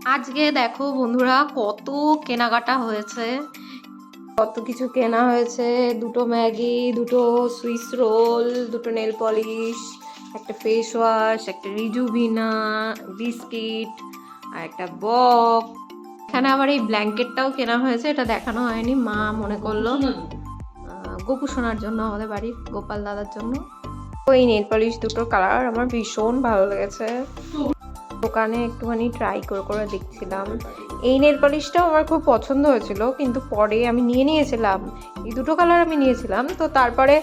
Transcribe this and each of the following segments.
আজকে দেখো বন্ধুরা কত কেনাকাটা হয়েছে, কত কিছু কেনা হয়েছে। দুটো ম্যাগি, দুটো সুইস রোল, দুটো নেল পলিশ, একটা ফেস ওয়াশ, একটা রিজুভিনা বিস্কিট আর একটা বক। এখানে আবার এই ব্ল্যাঙ্কেটটাও কেনা হয়েছে, এটা দেখানো হয়নি, মা মনে করলো গোপু সোনার জন্য, আমাদের বাড়ির গোপাল দাদার জন্য। ওই নেল পলিশ দুটোর কালার আমার ভীষণ ভালো লেগেছে। দোকানে একটুখানি ট্রাই করে করে দেখছিলাম। এই নেল পলিশটাও আমার খুব পছন্দ হয়েছিল, কিন্তু পরে আমি নিয়েছিলাম, এই দুটো কালার আমি নিয়েছিলাম। তো তারপরে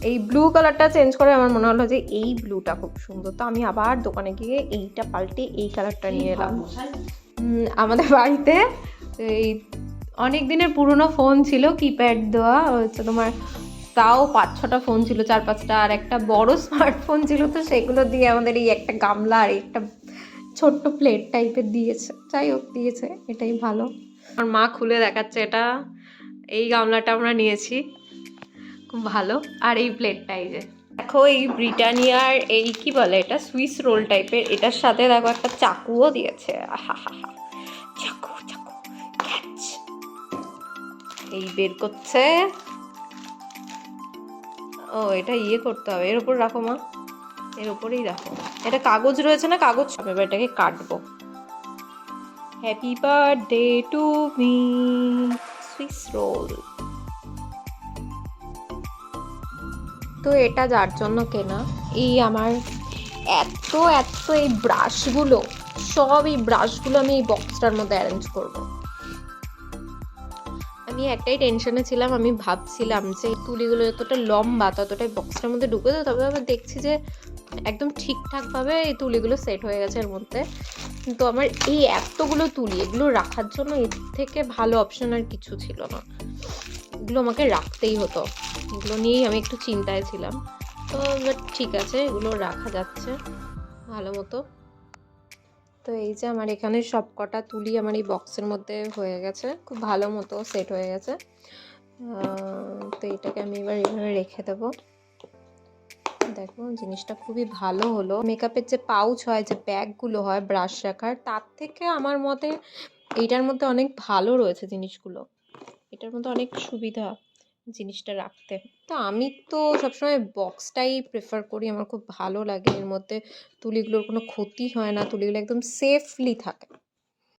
এই ব্লু কালারটা চেঞ্জ করে আমার মনে হলো যে এই ব্লুটা খুব সুন্দর, তো আমি আবার দোকানে গিয়ে এইটা পাল্টে এই কালারটা নিয়ে এলাম। আমাদের বাড়িতে এই অনেক দিনের পুরনো ফোন ছিল, কিপ্যাড দেওয়া হচ্ছে তোমার, তাও 5-6টা ফোন ছিল, 4-5টা, আর একটা বড় স্মার্টফোন ছিল। তো সেগুলো দিয়ে আমাদের এই একটা গামলা আর একটা ছোট্ট প্লেট টাইপের দিয়েছে, যাই হোক দিয়েছে, এটাই ভালো। আমার মা খুলে দেখাচ্ছে, এটা এই গামলাটা আমরা নিয়েছি, খুব ভালো। আর এই প্লেটটা এই যে দেখো, এই ব্রিটানিয়ার এই কি বলে এটা, সুইস রোল টাইপের, এটার সাথে দেখো একটা চাকুও দিয়েছে। চাকু চাকু ক্যাচ, এই বের করছে। ও এটা ইয়ে করতে হবে, এর উপর রাখো মা, এর উপরেই রাখো। এটা কাগজ রয়েছে না, কাগজ এবার এটাকে কাটবো। Happy birthday to me, Swiss roll. তো এটা যার জন্য কেনা, এই আমার এত এত এই ব্রাশগুলো, সব এই ব্রাশগুলো আমি এই বক্সটার মধ্যে অ্যারেঞ্জ করব। আমি একটাই টেনশনে ছিলাম, আমি ভাবছিলাম যে এই তুলিগুলো যতটা লম্বা ততটাই বক্সটার মধ্যে ঢুকে দেবো, তবে আবার দেখছি যে একদম ঠিকঠাকভাবে এই তুলিগুলো সেট হয়ে গেছে এর মধ্যে। কিন্তু আমার এই এতগুলো তুলি, এগুলো রাখার জন্য এর থেকে ভালো অপশন আর কিছু ছিল না, এগুলো আমাকে রাখতেই হতো। এগুলো নিয়েই আমি একটু চিন্তায় ছিলাম। তো বাট ঠিক আছে, এগুলো রাখা যাচ্ছে ভালো মতো। তো এই যে আমার এখানে সব কটা তুলি আমার এই বক্সের মধ্যে হয়ে গেছে, খুব ভালো মতো সেট হয়ে গেছে। তো এটাকে আমি এবার এইভাবে রেখে দেবো। দেখো জিনিসটা খুবই ভালো হলো। মেকআপের যে পাউচ হয়, যে ব্যাগগুলো হয় ব্রাশ রাখার, তার থেকে আমার মতে এইটার মধ্যে অনেক ভালো রয়েছে জিনিসগুলো, এটার মধ্যে অনেক সুবিধা জিনিসটা রাখতে। তো আমি তো সবসময় বক্সটাই প্রেফার করি, আমার খুব ভালো লাগে, এর মধ্যে তুলিগুলোর কোনো ক্ষতি হয় না, তুলিগুলো একদম সেফলি থাকে।